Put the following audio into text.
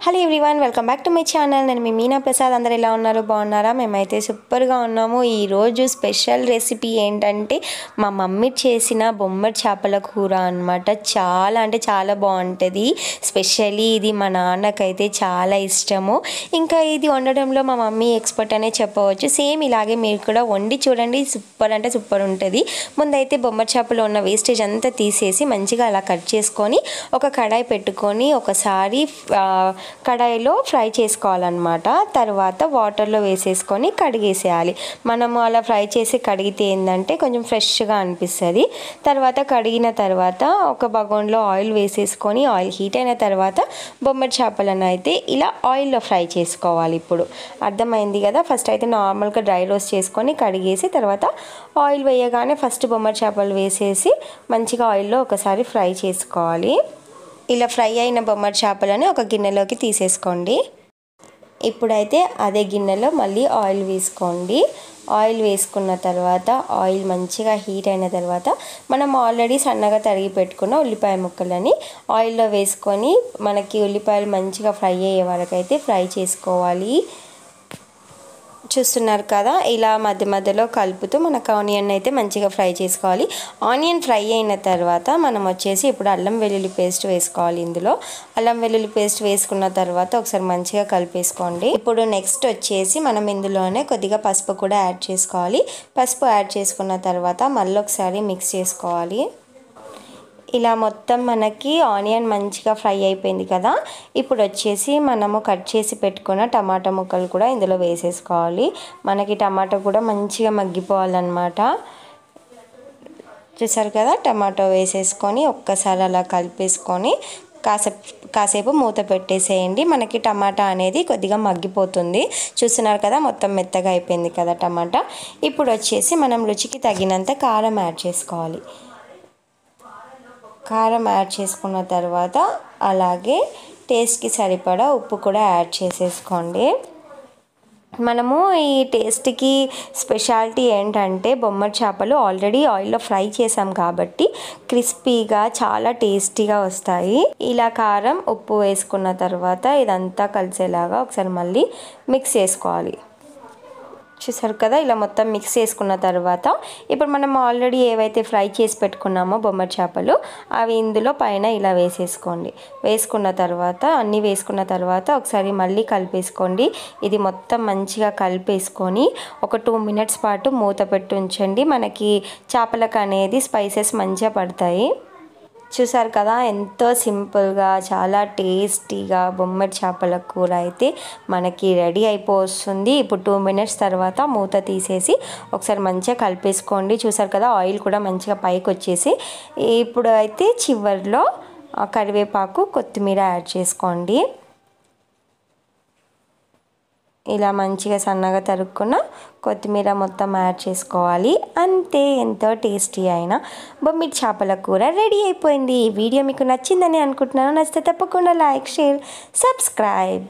Hello everyone, welcome back to my channel. నేను మీ మీనా ప్రసాద్. అందరు ఎలా ఉన్నారు? బాగున్నారా? మేమైతే సూపర్గా ఉన్నాము. ఈరోజు స్పెషల్ రెసిపీ ఏంటంటే మా మమ్మీ చేసిన బొమ్మడి చేపల కూర అనమాట. చాలా అంటే చాలా బాగుంటుంది. స్పెషల్లీ ఇది మా నాన్నకైతే చాలా ఇష్టము. ఇంకా ఇది వండడంలో మా మమ్మీ ఎక్స్పర్ట్ అనే చెప్పవచ్చు. సేమ్ ఇలాగే మీరు కూడా వండి చూడండి. సూపర్ అంటే సూపర్ ఉంటుంది. ముందైతే బొమ్మడి చేపలో ఉన్న వేస్టేజ్ అంతా తీసేసి మంచిగా అలా కట్ చేసుకొని ఒక కడాయి పెట్టుకొని ఒకసారి కడాయిలో ఫ్రై చేసుకోవాలన్నమాట. తర్వాత వాటర్లో వేసేసుకొని కడిగేసేయాలి. మనము అలా ఫ్రై చేసి కడిగితే ఏంటంటే కొంచెం ఫ్రెష్గా అనిపిస్తుంది. తర్వాత కడిగిన తర్వాత ఒక బగోన్లో ఆయిల్ వేసేసుకొని ఆయిల్ హీట్ అయిన తర్వాత బొమ్మడి చేపలను అయితే ఇలా ఆయిల్లో ఫ్రై చేసుకోవాలి. ఇప్పుడు అర్థమైంది కదా. ఫస్ట్ అయితే నార్మల్గా డ్రై రోస్ట్ చేసుకొని కడిగేసి తర్వాత ఆయిల్ వేయగానే ఫస్ట్ బొమ్మడి చేపలు వేసేసి మంచిగా ఆయిల్లో ఒకసారి ఫ్రై చేసుకోవాలి. ఇలా ఫ్రై అయిన బొమ్మడి చేపలని ఒక గిన్నెలోకి తీసేసుకోండి. ఇప్పుడైతే అదే గిన్నెలో మళ్ళీ ఆయిల్ వేసుకోండి. ఆయిల్ వేసుకున్న తర్వాత ఆయిల్ మంచిగా హీట్ అయిన తర్వాత మనం ఆల్రెడీ సన్నగా తరిగి పెట్టుకున్న ఉల్లిపాయ ముక్కలని ఆయిల్లో వేసుకొని మనకి ఉల్లిపాయలు మంచిగా ఫ్రై అయ్యే వరకు అయితే ఫ్రై చేసుకోవాలి. చూస్తున్నారు కదా, ఇలా మధ్య మధ్యలో కలుపుతూ మనకు ఆనియన్ అయితే మంచిగా ఫ్రై చేసుకోవాలి. ఆనియన్ ఫ్రై అయిన తర్వాత మనం వచ్చేసి ఇప్పుడు అల్లం వెల్లుల్లి పేస్ట్ వేసుకోవాలి. ఇందులో అల్లం వెల్లుల్లి పేస్ట్ వేసుకున్న తర్వాత ఒకసారి మంచిగా కలిపేసుకోండి. ఇప్పుడు నెక్స్ట్ వచ్చేసి మనం ఇందులోనే కొద్దిగా పసుపు కూడా యాడ్ చేసుకోవాలి. పసుపు యాడ్ చేసుకున్న తర్వాత మళ్ళీ ఒకసారి మిక్స్ చేసుకోవాలి. ఇలా మొత్తం మనకి ఆనియన్ మంచిగా ఫ్రై అయిపోయింది కదా. ఇప్పుడు వచ్చేసి మనము కట్ చేసి పెట్టుకున్న టమాటా ముక్కలు కూడా ఇందులో వేసేసుకోవాలి. మనకి టమాటా కూడా మంచిగా మగ్గిపోవాలన్నమాట. చూసారు కదా, టమాటో వేసేసుకొని ఒక్కసారి అలా కలిపేసుకొని కాసేపు మూత పెట్టేసేయండి. మనకి టమాటా అనేది కొద్దిగా మగ్గిపోతుంది. చూస్తున్నారు కదా, మొత్తం మెత్తగా అయిపోయింది కదా టమాటా. ఇప్పుడు వచ్చేసి మనం రుచికి తగినంత కారం యాడ్ చేసుకోవాలి. కారం యాడ్ చేసుకున్న తర్వాత అలాగే టేస్ట్కి సరిపడా ఉప్పు కూడా యాడ్ చేసేసుకోండి. మనము ఈ టేస్ట్కి స్పెషాలిటీ ఏంటంటే బొమ్మడి చేపలు ఆల్రెడీ ఆయిల్లో ఫ్రై చేసాం కాబట్టి క్రిస్పీగా చాలా టేస్టీగా వస్తాయి. ఇలా కారం ఉప్పు వేసుకున్న తర్వాత ఇదంతా కలిసేలాగా ఒకసారి మళ్ళీ మిక్స్ చేసుకోవాలి. చూసారు కదా, ఇలా మొత్తం మిక్స్ చేసుకున్న తర్వాత ఇప్పుడు మనం ఆల్రెడీ ఏవైతే ఫ్రై చేసి పెట్టుకున్నామో బొమ్మడి చేపలు అవి ఇందులో పైన ఇలా వేసేసుకోండి. వేసుకున్న తర్వాత అన్నీ వేసుకున్న తర్వాత ఒకసారి మళ్ళీ కలిపేసుకోండి. ఇది మొత్తం మంచిగా కలిపేసుకొని ఒక 2 మినిట్స్ పాటు మూత పెట్టి ఉంచండి. మనకి చేపలకు అనేది స్పైసెస్ మంచిగా పడతాయి. చూసారు కదా, ఎంతో సింపుల్గా చాలా టేస్టీగా బొమ్మడి చేపల కూర అయితే మనకి రెడీ అయిపోతుంది. ఇప్పుడు 2 మినిట్స్ తర్వాత మూత తీసేసి ఒకసారి మంచిగా కలిపేసుకోండి. చూసారు కదా, ఆయిల్ కూడా మంచిగా పైకి వచ్చేసి ఇప్పుడు అయితే చివరిలో కరివేపాకు కొత్తిమీర యాడ్ చేసుకోండి. ఇలా మంచిగా సన్నగా తరుక్కున్న కొత్తిమీర మొత్తం యాడ్ చేసుకోవాలి. అంతే, ఎంతో టేస్టీ అయిన బొమ్మిడి చేపల కూర రెడీ అయిపోయింది. ఈ వీడియో మీకు నచ్చిందని అనుకుంటున్నాను. నచ్చితే తప్పకుండా లైక్, షేర్, సబ్స్క్రైబ్.